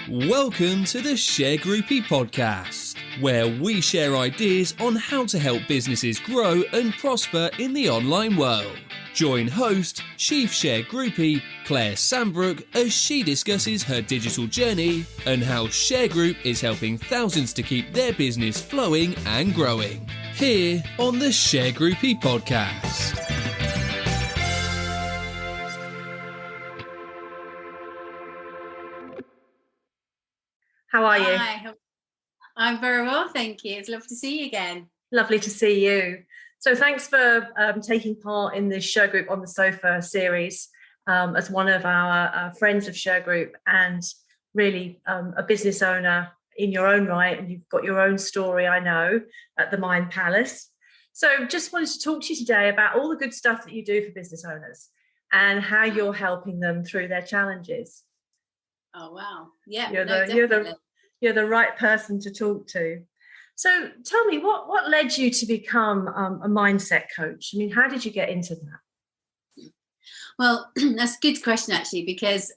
Welcome to the Shergroup podcast, where we share ideas on how to help businesses grow and prosper in the online world. Join host, Chief Shergroup Claire Sambrook as she discusses her digital journey and how Shergroup is helping thousands to keep their business flowing and growing. Here on the Shergroup podcast. How are you? Hi, I'm very well, thank you. It's lovely to see you again. Lovely to see you. So thanks for taking part in this Shergroup on the Sofa series as one of our friends of Shergroup and really a business owner in your own right. And you've got your own story, I know, at the Mind Palace. So just wanted to talk to you today about all the good stuff that you do for business owners and how you're helping them through their challenges. Oh, wow. Yeah, You're the right person to talk to. So tell me, what led you to become a mindset coach? I mean, how did you get into that? Well, that's a good question, actually, because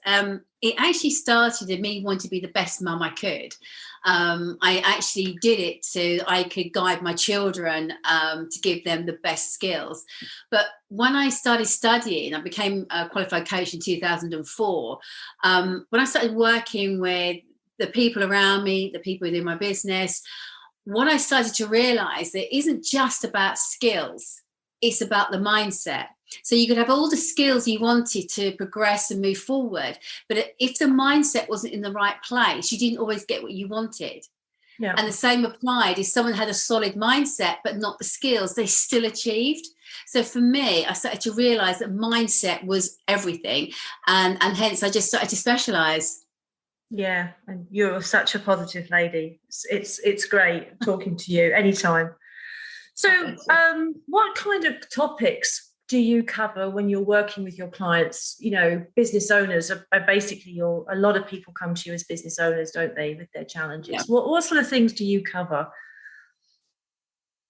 it actually started in me wanting to be the best mum I could. I actually did it so I could guide my children to give them the best skills. But when I started studying, I became a qualified coach in 2004. When I started working with the people around me, the people within my business, what I started to realize that it isn't just about skills, it's about the mindset. So you could have all the skills you wanted to progress and move forward, but if the mindset wasn't in the right place, you didn't always get what you wanted. Yeah. And the same applied if someone had a solid mindset but not the skills, they still achieved. So for me, I started to realize that mindset was everything, and hence I just started to specialize. Yeah, and you're such a positive lady. It's great talking to you anytime. So what kind of topics do you cover when you're working with your clients? You know, business owners are basically a lot of people come to you as business owners, don't they, with their challenges? Yeah. What sort of things do you cover?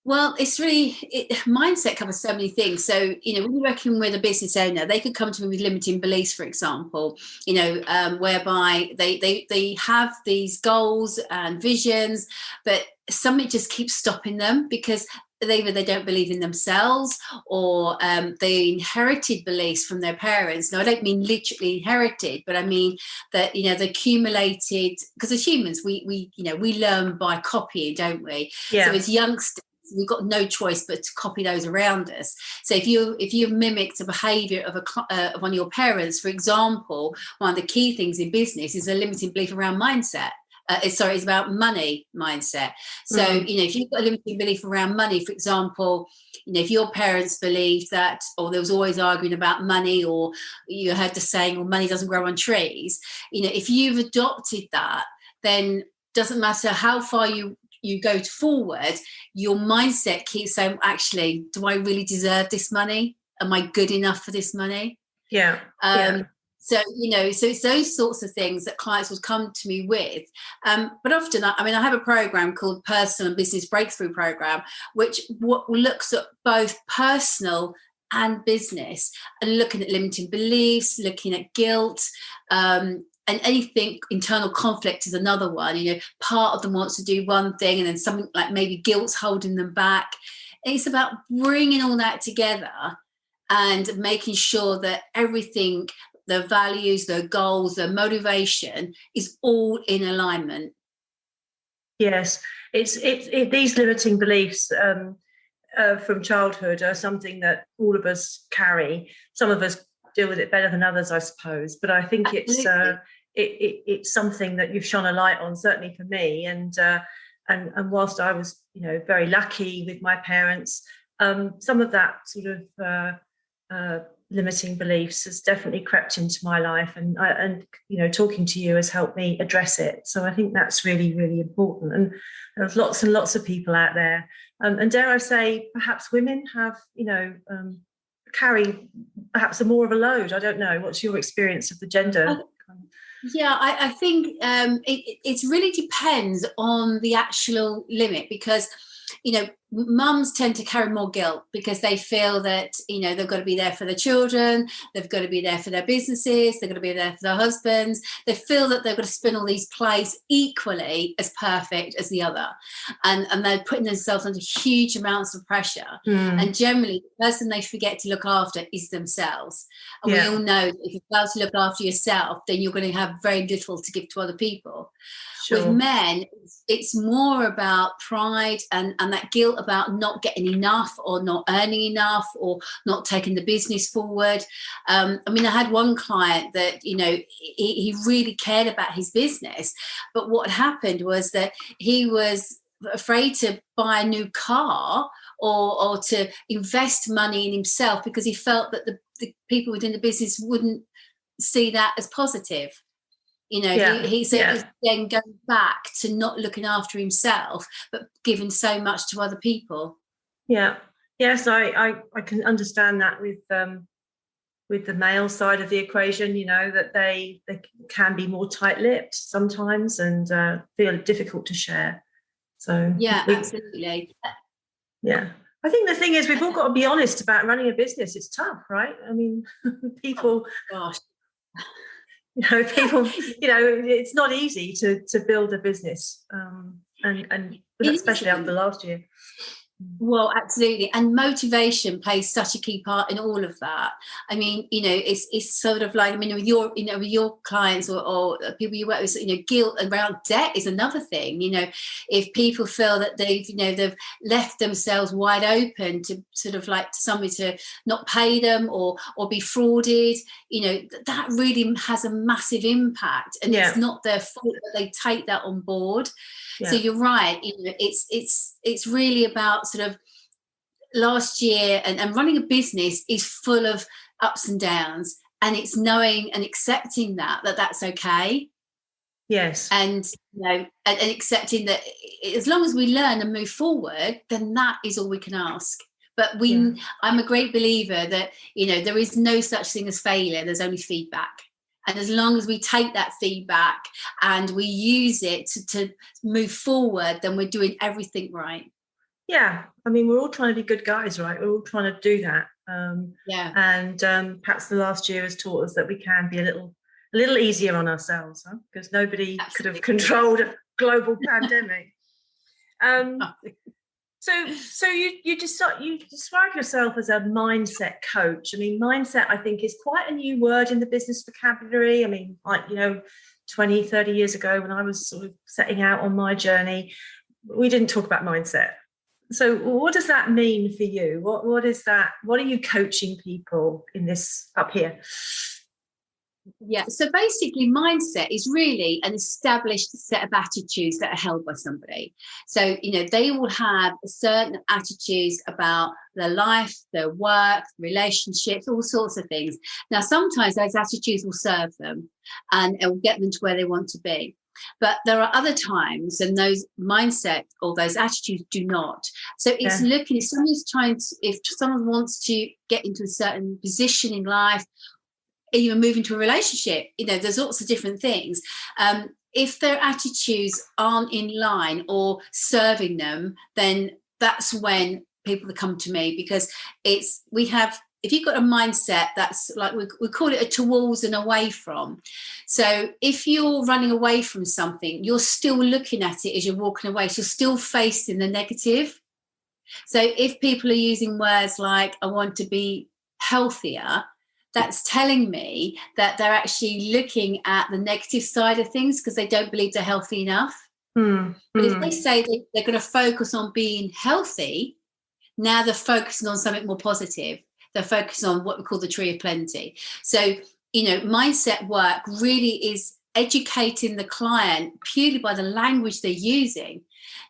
Well, mindset covers so many things. So, when you're working with a business owner, they could come to me with limiting beliefs, for example, whereby they have these goals and visions, but something just keeps stopping them because either they don't believe in themselves or they inherited beliefs from their parents. Now, I don't mean literally inherited, but I mean that, they accumulated, because as humans, we learn by copying, don't we? Yeah. So as youngsters, we've got no choice but to copy those around us. So if you've mimicked the behaviour of one of your parents, for example, one of the key things in business is a limiting belief around mindset. It's about money mindset. So, if you've got a limiting belief around money, for example, if your parents believed that, or there was always arguing about money, or you heard the saying, well, money doesn't grow on trees, if you've adopted that, then doesn't matter how far you go forward, your mindset keeps saying, actually, do I really deserve this money? Am I good enough for this money? Yeah. So, so it's those sorts of things that clients would come to me with. But often, I have a program called Personal and Business Breakthrough Program, which looks at both personal and business, and looking at limiting beliefs, looking at guilt, and anything. Internal conflict is another one. Part of them wants to do one thing and then something like maybe guilt's holding them back. It's about bringing all that together and making sure that everything, their values, their goals, their motivation is all in alignment. Yes, it's these limiting beliefs from childhood are something that all of us carry. Some of us deal with it better than others, I suppose, but I think it's something that you've shone a light on, certainly for me. And whilst I was, very lucky with my parents, some of that sort of limiting beliefs has definitely crept into my life, and talking to you has helped me address it. So I think that's really, really important. And there's lots and lots of people out there, and dare I say, perhaps women have, carry perhaps more of a load. I don't know. What's your experience of the gender? Yeah, I think it really depends on the actual limit, because mums tend to carry more guilt because they feel that, they've got to be there for their children, they've got to be there for their businesses, they've got to be there for their husbands. They feel that they've got to spin all these plates equally as perfect as the other. And they're putting themselves under huge amounts of pressure. And generally, the person they forget to look after is themselves. And we all know that if you fail to look after yourself, then you're going to have very little to give to other people. Sure. With men, it's more about pride and that guilt about not getting enough or not earning enough or not taking the business forward. I had one client that, he really cared about his business, but what happened was that he was afraid to buy a new car or to invest money in himself because he felt that the people within the business wouldn't see that as positive. He said he's then going back to not looking after himself, but giving so much to other people. Yeah. Yes, I can understand that with the male side of the equation, that they can be more tight-lipped sometimes and feel difficult to share. So absolutely. Yeah. I think the thing is we've all got to be honest about running a business. It's tough, right? People... Oh, gosh. People, it's not easy to build a business, and especially after last year. Well, absolutely. And motivation plays such a key part in all of that. It's sort of like, with your clients or people you work with, guilt around debt is another thing. If people feel that they've left themselves wide open to sort of like somebody to not pay them or be frauded, that really has a massive impact, and it's not their fault that they take that on board. So you're right. It's really about sort of last year, and running a business is full of ups and downs, and it's knowing and accepting that's okay. Yes. And and accepting that as long as we learn and move forward, then that is all we can ask. But I'm a great believer that there is no such thing as failure. There's only feedback. And as long as we take that feedback and we use it to move forward, then we're doing everything right. Yeah. We're all trying to be good guys, right? We're all trying to do that. And perhaps the last year has taught us that we can be a little easier on ourselves, because nobody could have controlled a global pandemic. So you describe yourself as a mindset coach. Mindset, I think, is quite a new word in the business vocabulary. 20, 30 years ago when I was sort of setting out on my journey, we didn't talk about mindset. So what does that mean for you? What is that? What are you coaching people in this up here? Yeah, so basically mindset is really an established set of attitudes that are held by somebody. So, they will have certain attitudes about their life, their work, relationships, all sorts of things. Now, sometimes those attitudes will serve them and it will get them to where they want to be. But there are other times and those mindset or those attitudes do not. So it's looking, if someone wants to get into a certain position in life, even move into a relationship, there's lots of different things. If their attitudes aren't in line or serving them, then that's when people come to me, because if you've got a mindset that's like, we call it a towards and away from. So if you're running away from something, you're still looking at it as you're walking away. So you're still facing the negative. So if people are using words like, I want to be healthier, that's telling me that they're actually looking at the negative side of things because they don't believe they're healthy enough. But if they say they're going to focus on being healthy, now they're focusing on something more positive. They're focusing on what we call the tree of plenty. So, mindset work really is educating the client purely by the language they're using.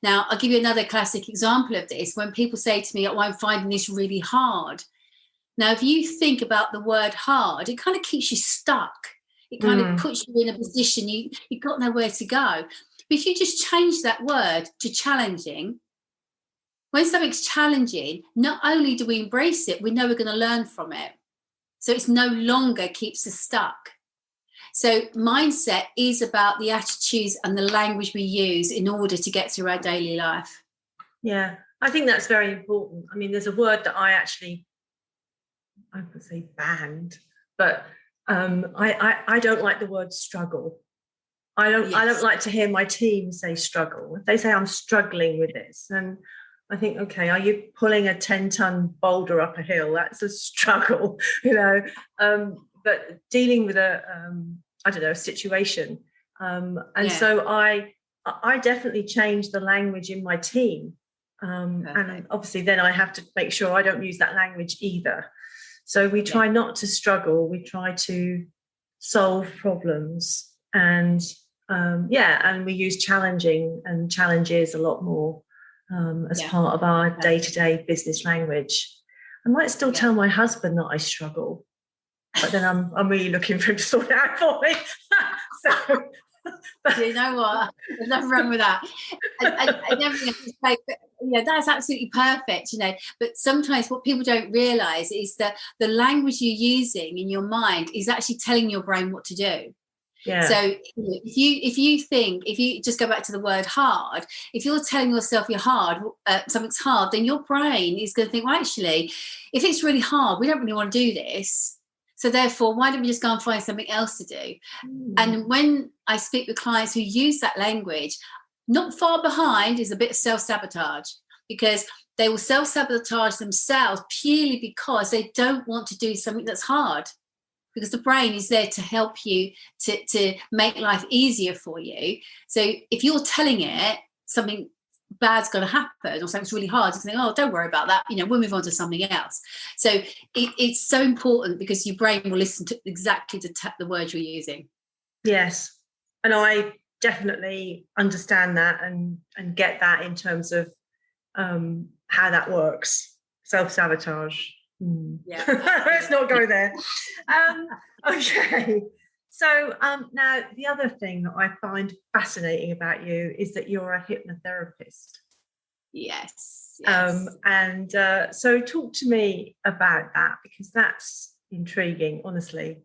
Now, I'll give you another classic example of this. When people say to me, oh, I'm finding this really hard. Now, if you think about the word hard, it kind of keeps you stuck. It kind of puts you in a position, you've got nowhere to go. But if you just change that word to challenging, when something's challenging, not only do we embrace it, we know we're going to learn from it. So it's no longer keeps us stuck. So mindset is about the attitudes and the language we use in order to get through our daily life. Yeah. I think that's very important. I mean, there's a word that I would say banned, but I don't like the word struggle. I don't like to hear my team say struggle. If they say I'm struggling with this, and I think, okay, are you pulling a 10-ton boulder up a hill? That's a struggle, you know. But dealing with a situation, so I definitely changed the language in my team, and obviously then I have to make sure I don't use that language either. So we try not to struggle. We try to solve problems, and and we use challenging and challenges a lot more as part of our day-to-day business language. I might still tell my husband that I struggle, but then I'm really looking for him to sort it out for me. So, you know what? There's nothing wrong with that. I never say, that's absolutely perfect, you know. But sometimes what people don't realise is that the language you're using in your mind is actually telling your brain what to do. Yeah. So if you just go back to the word hard, if you're telling yourself you're hard, something's hard, then your brain is going to think, well, actually, if it's really hard, we don't really want to do this. So therefore, why don't we just go and find something else to do? And when I speak with clients who use that language, not far behind is a bit of self-sabotage, because they will self-sabotage themselves purely because they don't want to do something that's hard. Because the brain is there to help you to make life easier for you. So if you're telling it something bad's going to happen or something's really hard, you think, oh, don't worry about that, we'll move on to something else. So it's so important, because your brain will listen to exactly the words you're using. Yes, and I definitely understand that and get that in terms of how that works. Self-sabotage. Yeah. Let's not go there. Okay. So now the other thing that I find fascinating about you is that you're a hypnotherapist. Yes. So talk to me about that, because that's intriguing, honestly.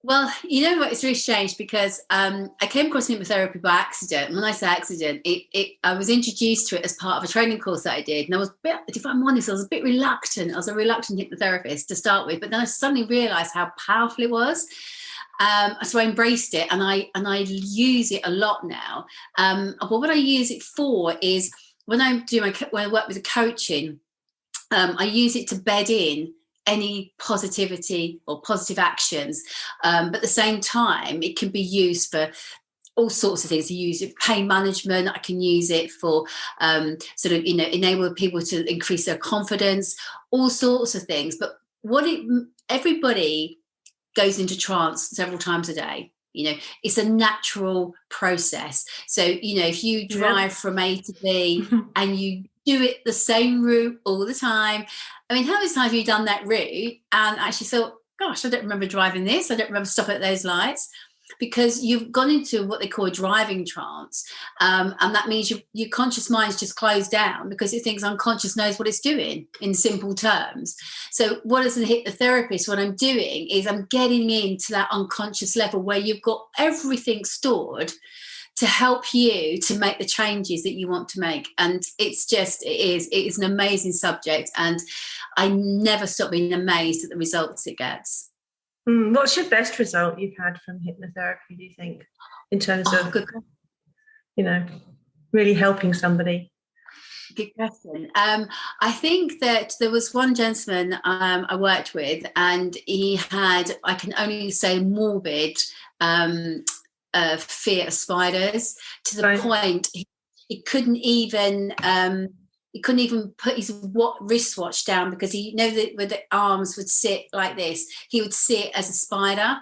Well, you know what? It's really strange, because I came across hypnotherapy by accident. When I say accident, I was introduced to it as part of a training course that I did. And if I'm honest, I was a bit reluctant. I was a reluctant hypnotherapist to start with, but then I suddenly realised how powerful it was. So I embraced it, and I use it a lot now. But what I use it for is when I work with the coaching, I use it to bed in any positivity or positive actions, but at the same time it can be used for all sorts of things. I use it for pain management. I can use it for enable people to increase their confidence, all sorts of things. But everybody goes into trance several times a day. It's a natural process. So if you drive from A to B and you do it the same route all the time, I mean, how many times have you done that route and actually thought, gosh, I don't remember driving this, I don't remember stopping at those lights? Because you've gone into what they call a driving trance, and that means your conscious mind's just closed down, because it thinks unconscious knows what it's doing, in simple terms. So what as a hypnotherapist, what I'm doing is I'm getting into that unconscious level where you've got everything stored to help you to make the changes that you want to make. And it is an amazing subject, and I never stop being amazed at the results it gets. What's your best result you've had from hypnotherapy, do you think, in terms of, really helping somebody? Good question. I think that there was one gentleman I worked with, and he had, I can only say, morbid fear of spiders, to the point he couldn't even put his wristwatch down, because he that where the arms would sit like this, he would sit as a spider.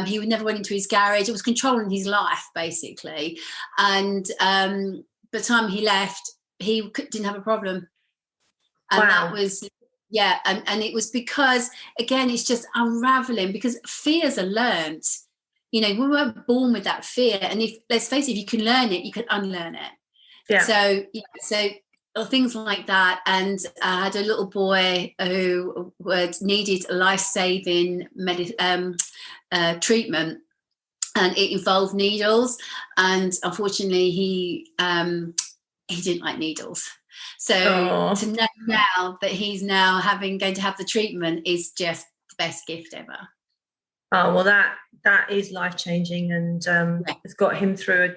He would never went into his garage. It was controlling his life, basically. And by the time he left, he didn't have a problem. And that was, and it was because, again, it's just unraveling, because fears are learnt. We weren't born with that fear. And let's face it, if you can learn it, you can unlearn it. Yeah. So things like that. And I had a little boy who needed life-saving treatment, and it involved needles. And unfortunately, he didn't like needles. So to know now that he's now going to have the treatment is just the best gift ever. Oh, well, that is life-changing, and it's got him through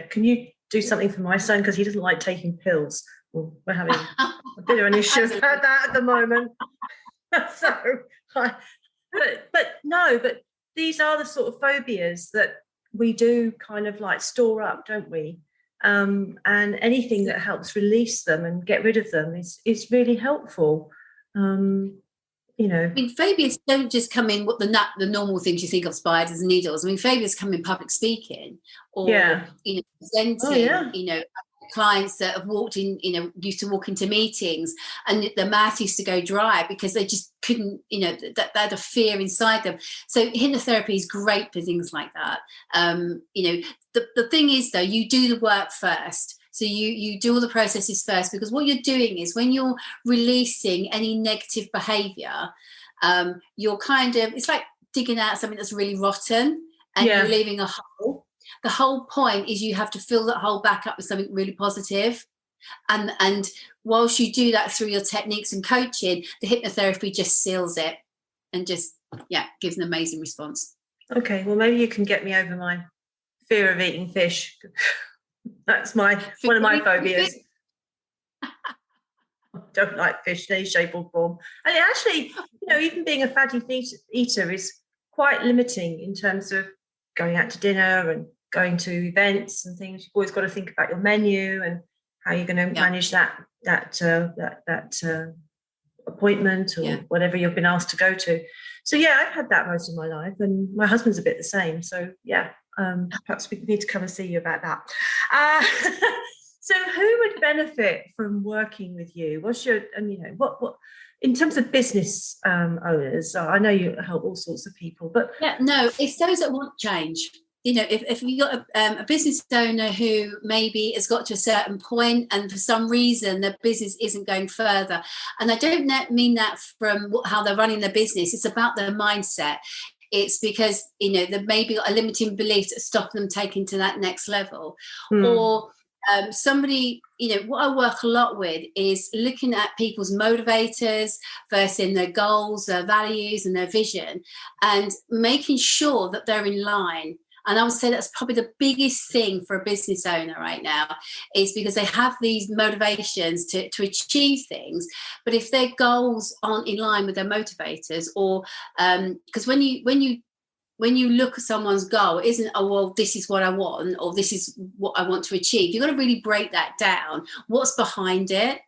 can you do something for my son, because he doesn't like taking pills? Well, we're having a bit of an issue about that at the moment. But these are the sort of phobias that we do kind of like store up, don't we? And anything that helps release them and get rid of them is really helpful. I mean, phobias don't just come in what the normal things you think of, spiders and needles. I mean, phobias come in public speaking, or presenting. Clients that have walked in, used to walk into meetings and their mouth used to go dry because they just couldn't, that they had a fear inside them. So hypnotherapy is great for things like that. The thing is, though, you do the work first. So you do all the processes first, because what you're doing is when you're releasing any negative behavior, you're it's like digging out something that's really rotten and you're leaving a hole. The whole point is you have to fill that hole back up with something really positive. And whilst you do that through your techniques and coaching, the hypnotherapy just seals it and just, gives an amazing response. Okay, well, maybe you can get me over my fear of eating fish. That's one of my phobias. I don't like fish in any shape or form. And it actually, even being a fatty eater is quite limiting in terms of going out to dinner and going to events and things. You've always got to think about your menu and how you're going to manage that appointment or whatever you've been asked to go to. So I've had that most of my life, and my husband's a bit the same. So perhaps we need to come and see you about that. So who would benefit from working with you? What's your, what in terms of business owners? I know you help all sorts of people, but it's those that want change. If you've got a business owner who maybe has got to a certain point and for some reason their business isn't going further, and I don't mean that from how they're running their business, it's about their mindset. It's because, they've maybe got a limiting belief that stop them taking to that next level. Or somebody, what I work a lot with is looking at people's motivators versus their goals, their values and their vision, and making sure that they're in line. And I would say that's probably the biggest thing for a business owner right now, is because they have these motivations to achieve things. But if their goals aren't in line with their motivators, or because when you look at someone's goal, it isn't, this is what I want, or this is what I want to achieve. You've got to really break that down. What's behind it?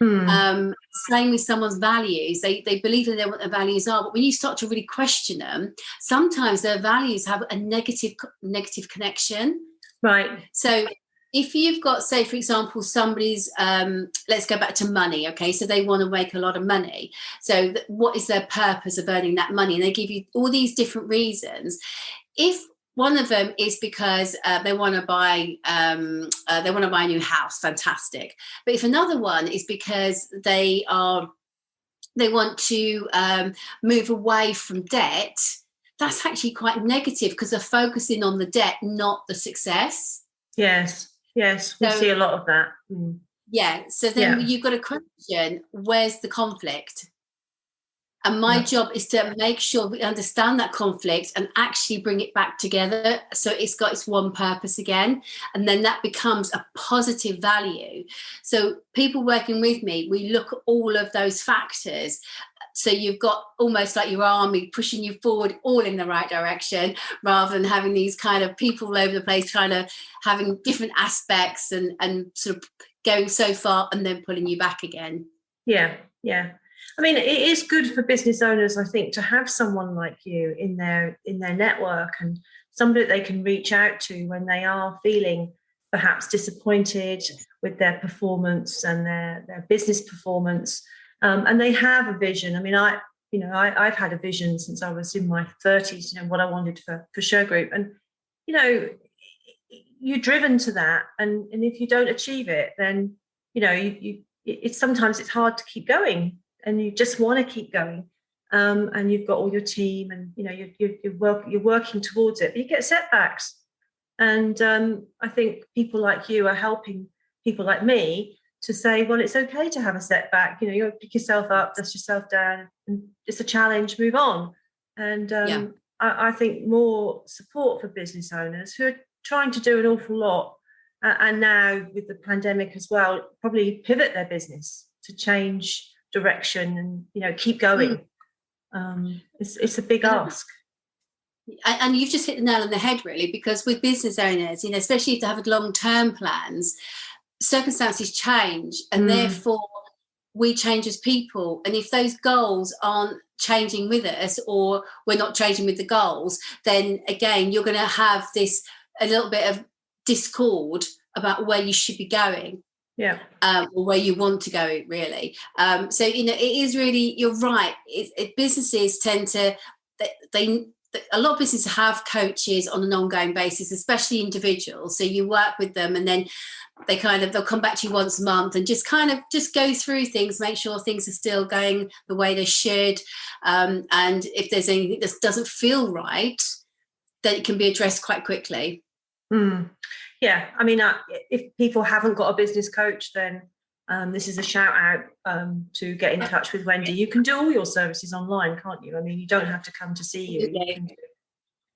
Same with someone's values. They believe that they know what their values are, but when you start to really question them, sometimes their values have a negative connection. Right. So if you've got, say, for example, somebody's, let's go back to money. Okay, so they want to make a lot of money. So what is their purpose of earning that money? And they give you all these different reasons. If one of them is because they want to buy a new house, fantastic. But if another one is because they want to move away from debt, that's actually quite negative, because they're focusing on the debt, not the success. Yes, we see a lot of that. So then you've got to question, where's the conflict? And my job is to make sure we understand that conflict and actually bring it back together, so it's got its one purpose again. And then that becomes a positive value. So people working with me, we look at all of those factors. So you've got almost like your army pushing you forward all in the right direction, rather than having these kind of people all over the place, kind of having different aspects and sort of going so far and then pulling you back again. Yeah. I mean, it is good for business owners, I think, to have someone like you in their network, and somebody that they can reach out to when they are feeling perhaps disappointed with their performance and their business performance, and they have a vision. I mean, I've had a vision since I was in my 30s, what I wanted for Shergroup, and you're driven to that, and if you don't achieve it, then sometimes it's hard to keep going. And you just want to keep going, and you've got all your team, and you're working towards it. But you get setbacks, and I think people like you are helping people like me to say, well, it's okay to have a setback. You know, you pick yourself up, dust yourself down, and it's a challenge, move on. And I think more support for business owners who are trying to do an awful lot, and now with the pandemic as well, probably pivot their business to change direction and, you know, keep going. It's a big ask. And you've just hit the nail on the head, really, because with business owners, you know, especially if they have long-term plans, circumstances change, and therefore we change as people. And if those goals aren't changing with us, or we're not changing with the goals, then again, you're going to have a little bit of discord about where you should be going. Yeah. Or where you want to go, really. So, you know, it is really, you're right. Businesses tend to, a lot of businesses have coaches on an ongoing basis, especially individuals. So you work with them, and then they'll come back to you once a month and just go through things, make sure things are still going the way they should. And if there's anything that doesn't feel right, then it can be addressed quite quickly. Yeah, I mean, if people haven't got a business coach, then this is a shout out to get in touch with Wendi. You can do all your services online, can't you? I mean, you don't have to come to see you. You can do,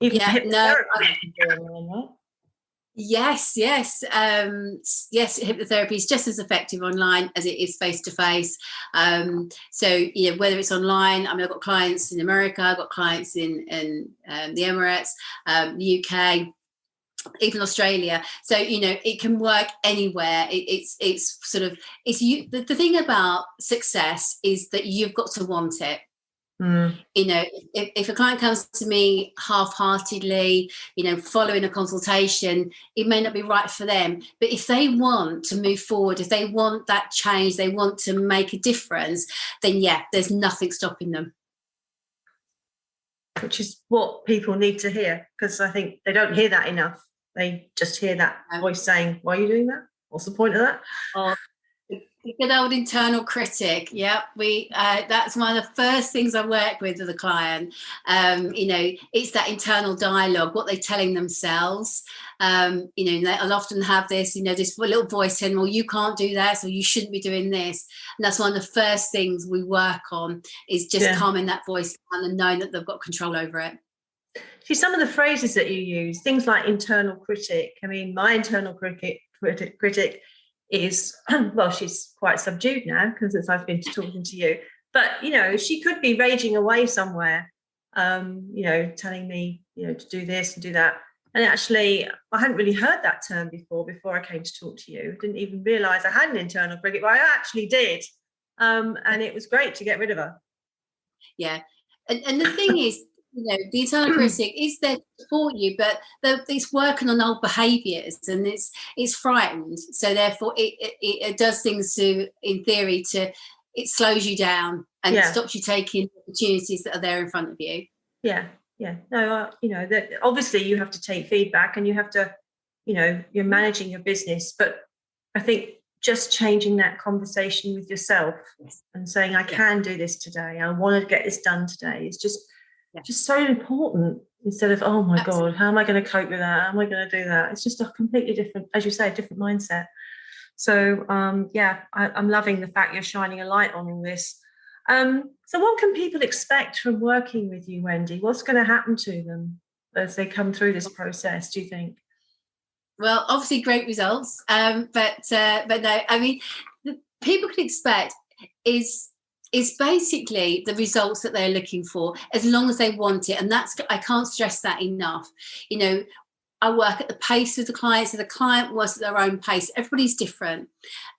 even hypnotherapy you can do online, right? Yes. Hypnotherapy is just as effective online as it is face to face. So, you know, whether it's online, I mean, I've got clients in America, I've got clients in the Emirates, the UK, even Australia. So, you know, it can work anywhere. It's you. The thing about success is that you've got to want it. You know, if a client comes to me half-heartedly, you know, following a consultation, it may not be right for them. But if they want to move forward, if they want that change, they want to make a difference, then there's nothing stopping them. Which is what people need to hear, because I think they don't hear that enough. They just hear that voice saying, why are you doing that? What's the point of that? Oh, the good old internal critic. Yeah, that's one of the first things I work with a client. You know, it's that internal dialogue, what they're telling themselves. You know, I'll often have this, you know, this little voice saying, well, you can't do that, so you shouldn't be doing this. And that's one of the first things we work on, is just calming that voice down and knowing that they've got control over it. See, some of the phrases that you use, things like internal critic. I mean, my internal critic is, well, she's quite subdued now because since I've been talking to you. But, you know, she could be raging away somewhere, you know, telling me, you know, to do this and do that. And actually, I hadn't really heard that term before I came to talk to you. Didn't even realise I had an internal critic, but I actually did. And it was great to get rid of her. Yeah. And the thing is, you know, the internal critic is there to support you, but it's working on old behaviours, and it's frightened. So therefore, it does things in theory, it slows you down and it stops you taking opportunities that are there in front of you. Yeah. No, you know, that obviously you have to take feedback, and you have to, you know, you're managing your business. But I think just changing that conversation with yourself and saying, I can do this today, I want to get this done today, is just so important, instead of, oh my God, how am I going to cope with that? How am I going to do that? It's just a completely different, as you say, a different mindset. So, I'm loving the fact you're shining a light on all this. So what can people expect from working with you, Wendi? What's going to happen to them as they come through this process, do you think? Well, obviously great results, but no, I mean, people can expect is basically the results that they're looking for, as long as they want it. And I can't stress that enough. You know, I work at the pace of the client, so the client works at their own pace. Everybody's different.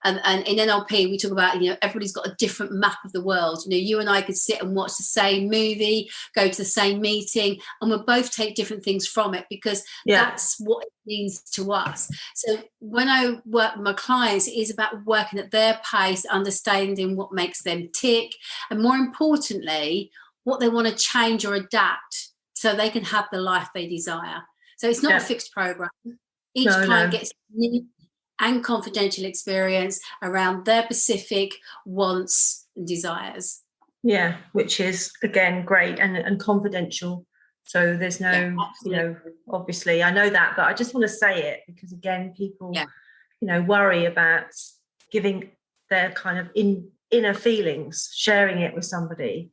And in NLP, we talk about, you know, everybody's got a different map of the world. You know, you and I could sit and watch the same movie, go to the same meeting, and we'll both take different things from it, because that's what it means to us. So when I work with my clients, it is about working at their pace, understanding what makes them tick, and more importantly, what they want to change or adapt so they can have the life they desire. So it's not a fixed program. Each client gets unique and confidential experience around their specific wants and desires. Yeah, which is, again, great and confidential. So there's no, you know, obviously I know that, but I just want to say it because, again, people, you know, worry about giving their kind of inner feelings, sharing it with somebody.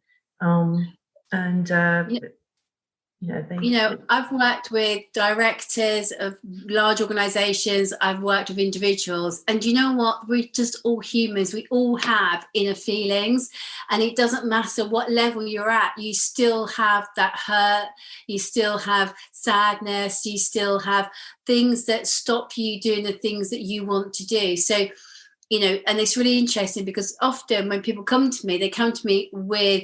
I've worked with directors of large organizations. I've worked with individuals, and you know what? We're just all humans. We all have inner feelings, and it doesn't matter what level you're at. You still have that hurt. You still have sadness. You still have things that stop you doing the things that you want to do. So, and it's really interesting because often when people come to me, they come to me with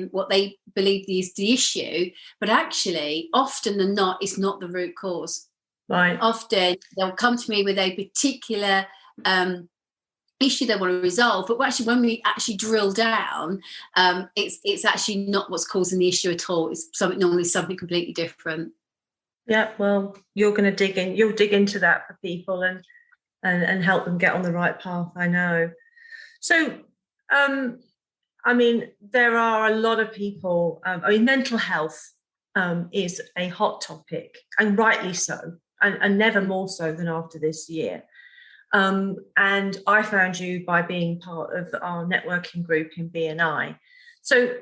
what they believe is the issue, but actually, often than not, it's not the root cause. Right. Often they'll come to me with a particular issue they want to resolve, but actually, when we actually drill down, it's actually not what's causing the issue at all. It's normally something completely different. Yeah. Well, you're going to dig in. You'll dig into that for people and help them get on the right path, I know. So, there are a lot of people, mental health is a hot topic, and rightly so, and never more so than after this year. And I found you by being part of our networking group in BNI. So,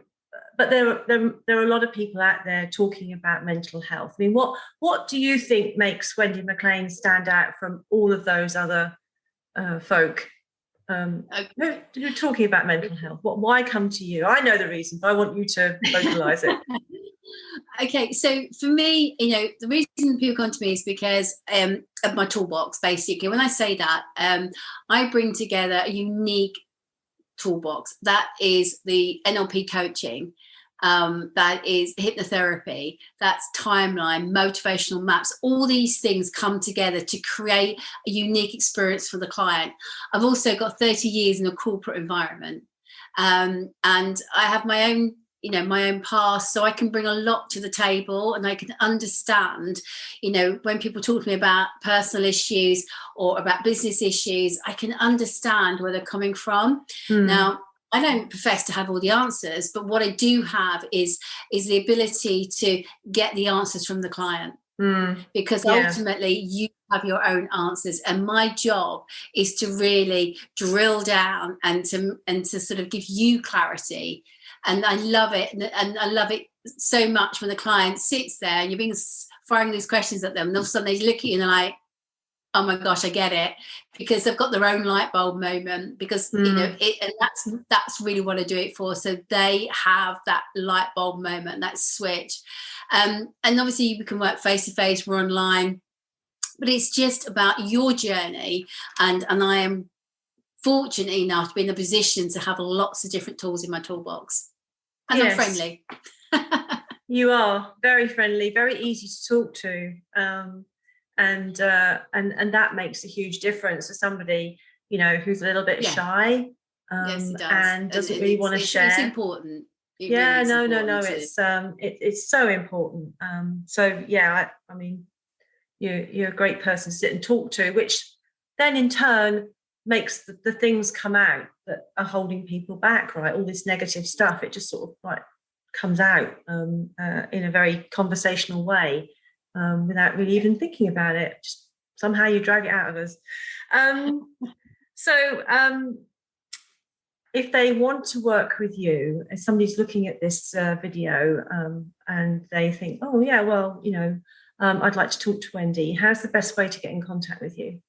but there are a lot of people out there talking about mental health. I mean, what do you think makes Wendi Mclean stand out from all of those other folk who are talking about mental health? Why come to you? I know the reason, but I want you to vocalize it. Okay, so for me, the reason people come to me is because of my toolbox, basically. When I say that, I bring together a unique toolbox. That is the NLP coaching, that is hypnotherapy, that's timeline, motivational maps. All these things come together to create a unique experience for the client. I've also got 30 years in a corporate environment, and I have my own past, so I can bring a lot to the table, and I can understand, when people talk to me about personal issues or about business issues, I can understand where they're coming from. Now, I don't profess to have all the answers, but what I do have is the ability to get the answers from the client. Because ultimately you have your own answers, and my job is to really drill down and to sort of give you clarity. And I love it, and I love it so much when the client sits there and you're firing these questions at them, and all of a sudden they look at you and they're like, oh my gosh, I get it, because they've got their own light bulb moment, because and that's really what I do it for. So they have that light bulb moment, that switch. And obviously we can work face to face, we're online, but it's just about your journey. And I am fortunate enough to be in a position to have lots of different tools in my toolbox. And I'm friendly. You are very friendly, very easy to talk to. And that makes a huge difference for somebody, who's a little bit shy, yes, it does. And doesn't really want to share. It's important. No. It's so important. You're a great person to sit and talk to, which then in turn makes the things come out that are holding people back, right? All this negative stuff, it just sort of like comes out in a very conversational way. Without really even thinking about it, just somehow you drag it out of us. If they want to work with you, if somebody's looking at this video and they think, oh yeah, well, I'd like to talk to Wendi, how's the best way to get in contact with you?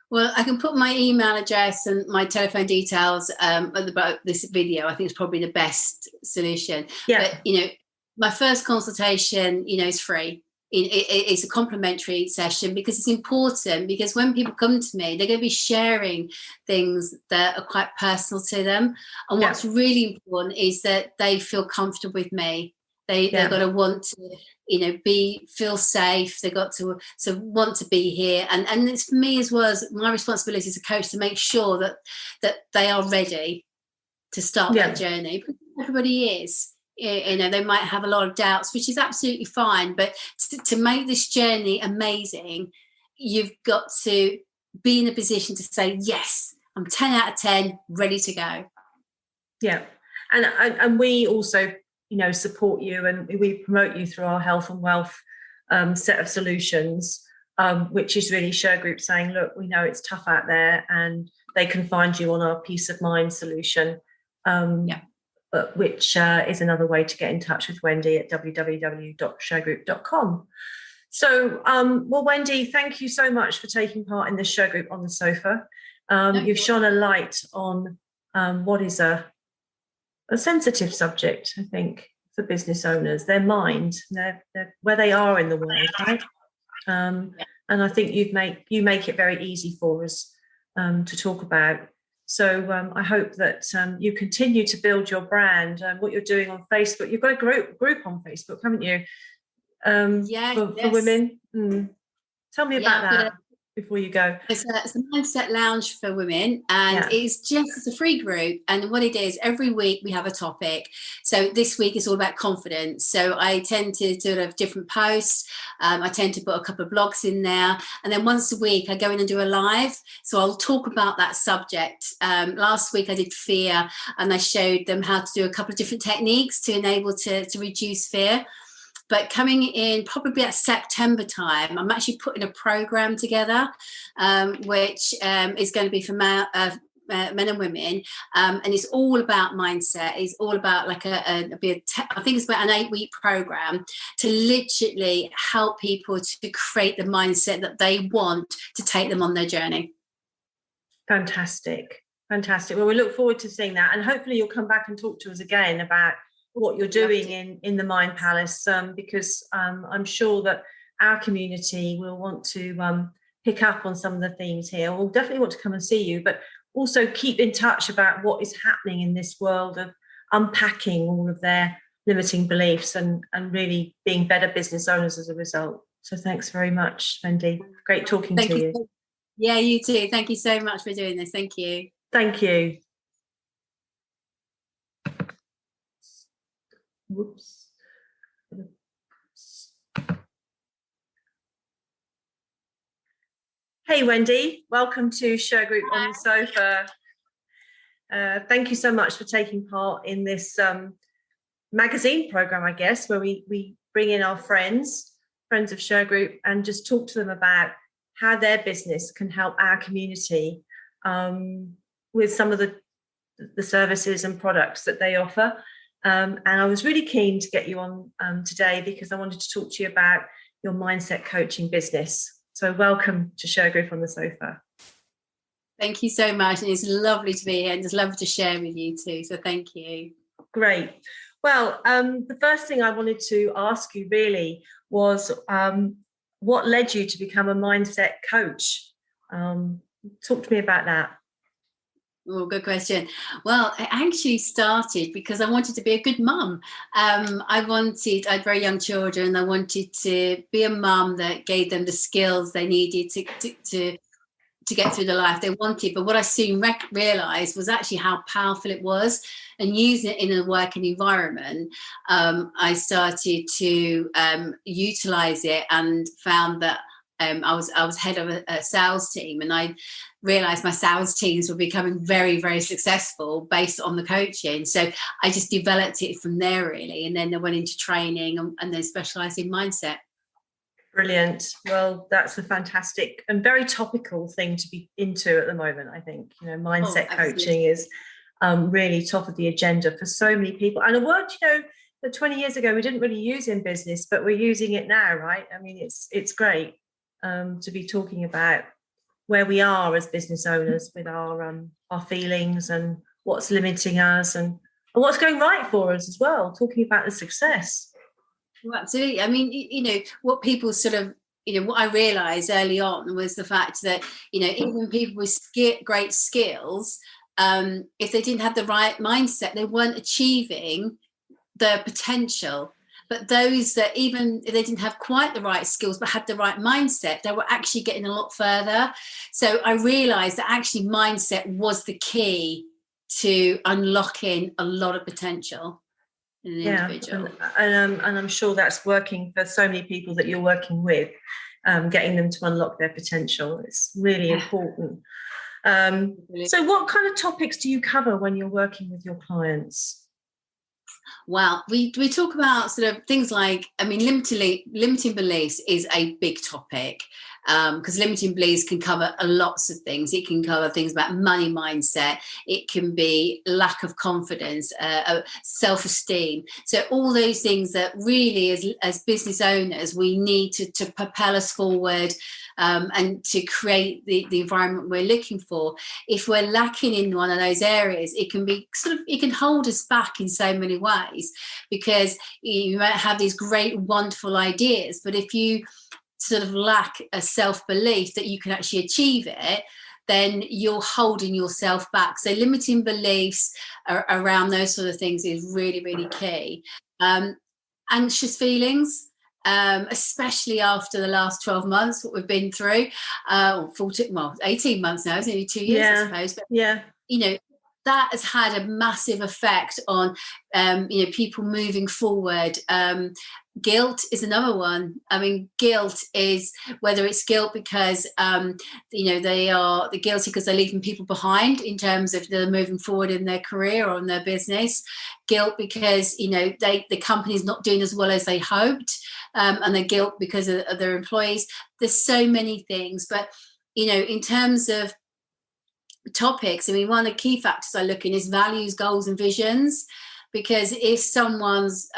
Well, I can put my email address and my telephone details about this video. I think it's probably the best solution. Yeah. But, my first consultation, is free. It's a complimentary session, because it's important, because when people come to me, they're going to be sharing things that are quite personal to them. And what's really important is that they feel comfortable with me. They've got to want to, feel safe. They've got to want to be here. And it's for me as well as my responsibility as a coach to make sure that they are ready to start that journey. Everybody is. They might have a lot of doubts, which is absolutely fine. But to make this journey amazing, you've got to be in a position to say, yes, I'm 10 out of 10, ready to go. Yeah. And we also, support you, and we promote you through our health and wealth set of solutions, which is really Shergroup saying, look, we know it's tough out there, and they can find you on our Peace of Mind solution, which is another way to get in touch with Wendi at www.shergroup.com. So, well, Wendi, thank you so much for taking part in this Shergroup on the Sofa. You've shone a light on what is a sensitive subject, I think, for business owners, their mind, their where they are in the world, right? And I think you make it very easy for us to talk about. So I hope that you continue to build your brand and what you're doing on Facebook. You've got a group on Facebook, haven't you? For women. Tell me about that before you go. It's a mindset lounge for women, and it's a free group. And what it is, every week we have a topic. So this week is all about confidence. So I tend to do different posts. I tend to put a couple of blogs in there, and then once a week I go in and do a live. So I'll talk about that subject. Last week I did fear, and I showed them how to do a couple of different techniques to enable to reduce fear. But coming in probably at September time, I'm actually putting a program together, which is going to be for men and women, and it's all about mindset. It's all about I think it's about an 8-week program to literally help people to create the mindset that they want to take them on their journey. Fantastic. Well, we look forward to seeing that, and hopefully you'll come back and talk to us again about what you're doing in the Mind Palace, because I'm sure that our community will want to pick up on some of the themes here. We'll definitely want to come and see you, but also keep in touch about what is happening in this world of unpacking all of their limiting beliefs and really being better business owners as a result. So thanks very much, Wendi. Great talking to you. Yeah, you too. Thank you so much for doing this. Thank you. Thank you. Whoops. Hey, Wendi, welcome to Shergroup on the Sofa. Thank you so much for taking part in this magazine program, I guess, where we bring in our friends of Shergroup, and just talk to them about how their business can help our community with some of the services and products that they offer. And I was really keen to get you on today because I wanted to talk to you about your mindset coaching business. So welcome to Shergroup on the Sofa. Thank you so much. And it's lovely to be here, and just love to share with you too. So thank you. Great. Well, the first thing I wanted to ask you really was what led you to become a mindset coach? Talk to me about that. Oh, good question. Well, it actually started because I wanted to be a good mum. I had very young children. I wanted to be a mum that gave them the skills they needed to get through the life they wanted. But what I soon realised was actually how powerful it was. And using it in a working environment, I started to utilise it, and found that I was head of a sales team, and I realised my sales teams were becoming very, very successful based on the coaching. So I just developed it from there, really. And then I went into training and then specialised in mindset. Brilliant. Well, that's a fantastic and very topical thing to be into at the moment, I think. Mindset coaching is really top of the agenda for so many people. And a word, that 20 years ago we didn't really use in business, but we're using it now, right? I mean, it's great to be talking about where we are as business owners with our feelings and what's limiting us and what's going right for us as well, talking about the success. Well, absolutely. I mean, what people sort of, what I realised early on was the fact that, even people with great skills, if they didn't have the right mindset, they weren't achieving their potential. But those that, even if they didn't have quite the right skills but had the right mindset, they were actually getting a lot further. So I realised that actually mindset was the key to unlocking a lot of potential in an individual. And I'm sure that's working for so many people that you're working with, getting them to unlock their potential. It's really important. So what kind of topics do you cover when you're working with your clients? Well, we talk about sort of things like, limiting beliefs is a big topic. because limiting beliefs can cover lots of things. It can cover things about money mindset. It can be lack of confidence, self-esteem. So all those things that really, as business owners, we need to propel us forward, and to create the environment we're looking for. If we're lacking in one of those areas, it can hold us back in so many ways, because you might have these great, wonderful ideas, but if you sort of lack a self-belief that you can actually achieve it, then you're holding yourself back. So limiting beliefs around those sort of things is really, really key. Anxious feelings, especially after the last 12 months, what we've been through, 18 months now, it's only 2 years, I suppose. But, that has had a massive effect on, people moving forward. Guilt is another one. I mean, guilt is, whether it's guilt because, they're guilty because they're leaving people behind in terms of they're moving forward in their career or in their business. Guilt because, the company's not doing as well as they hoped, and the guilt because of their employees. There's so many things. But, in terms of topics, I mean, one of the key factors I look in is values, goals and visions, because if someone's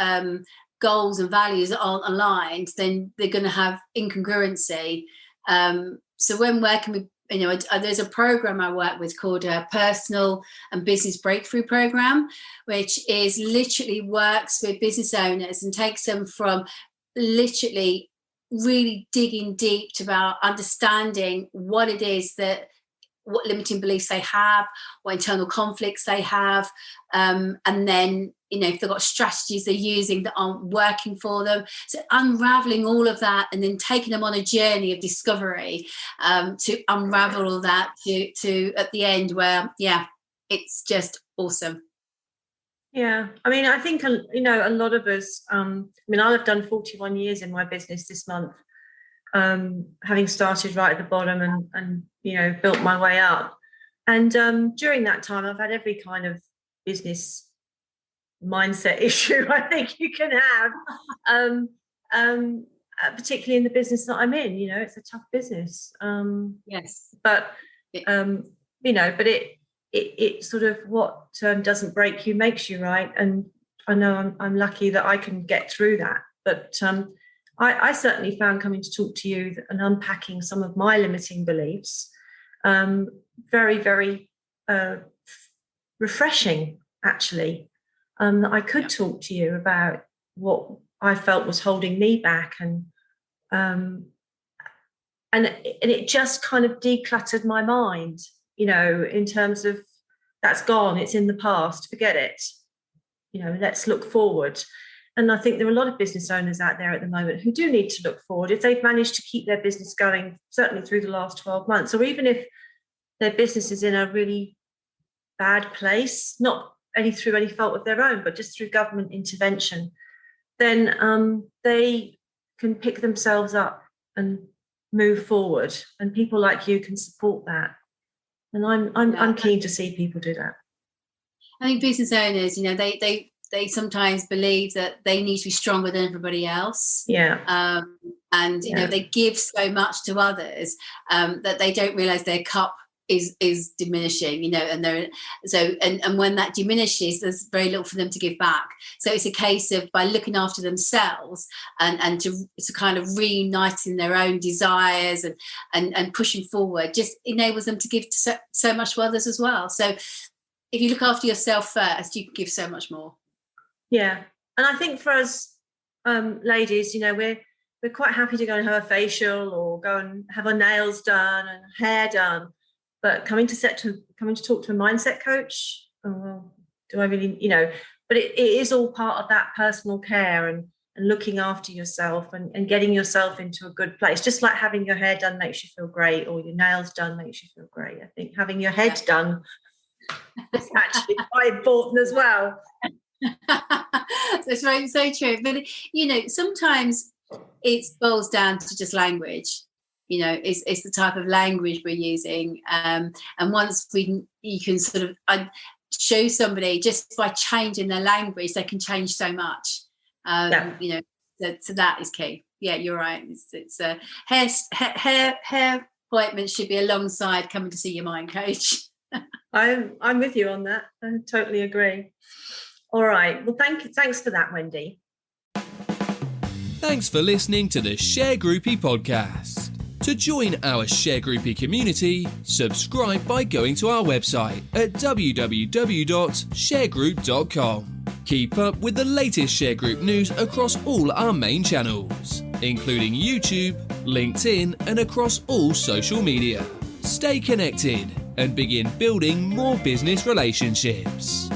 goals and values aren't aligned, then they're going to have incongruency. So when working with, there's a program I work with called a Personal and Business Breakthrough Program, which is literally works with business owners and takes them from literally really digging deep to about understanding what it is what limiting beliefs they have, what internal conflicts they have, and then, if they've got strategies they're using that aren't working for them. So unraveling all of that and then taking them on a journey of discovery, to unravel all that to at the end where, it's just awesome. Yeah. I mean, I think, a lot of us, I'll have done 41 years in my business this month, having started right at the bottom and built my way up. And during that time, I've had every kind of business mindset issue I think you can have, particularly in the business that I'm in. It's a tough business. Yes. But, but it sort of what doesn't break you makes you, right? And I know I'm lucky that I can get through that. But I certainly found coming to talk to you and unpacking some of my limiting beliefs very, very refreshing, actually, that I could talk to you about what I felt was holding me back, and it just kind of decluttered my mind, in terms of that's gone, it's in the past, forget it, let's look forward. And I think there are a lot of business owners out there at the moment who do need to look forward if they've managed to keep their business going, certainly through the last 12 months, or even if their business is in a really bad place, not through any fault of their own, but just through government intervention, then they can pick themselves up and move forward. And people like you can support that. And I'm keen to see people do that. I think business owners, they sometimes believe that they need to be stronger than everybody else. Yeah. And they give so much to others that they don't realize their cup is diminishing, and when that diminishes, there's very little for them to give back. So it's a case of, by looking after themselves and to kind of reuniting their own desires and pushing forward, just enables them to give so much to others as well. So if you look after yourself first, you can give so much more. Yeah. And I think for us ladies, we're quite happy to go and have a facial or go and have our nails done and hair done. But coming to talk to a mindset coach, do I really, but it is all part of that personal care and looking after yourself and getting yourself into a good place. Just like having your hair done makes you feel great, or your nails done makes you feel great. I think having your head done is actually quite important as well. That's right, so true. But sometimes it boils down to just language. It's the type of language we're using, and once you can sort of show somebody, just by changing their language, they can change so much. So that is key. Yeah, you're right. It's hair appointments should be alongside coming to see your mind coach. I'm with you on that. I totally agree. All right. Well, thanks for that, Wendi. Thanks for listening to the Shergroupie podcast. To join our Shergroupie community, subscribe by going to our website at www.shergroup.com. Keep up with the latest Shergroup news across all our main channels, including YouTube, LinkedIn, and across all social media. Stay connected and begin building more business relationships.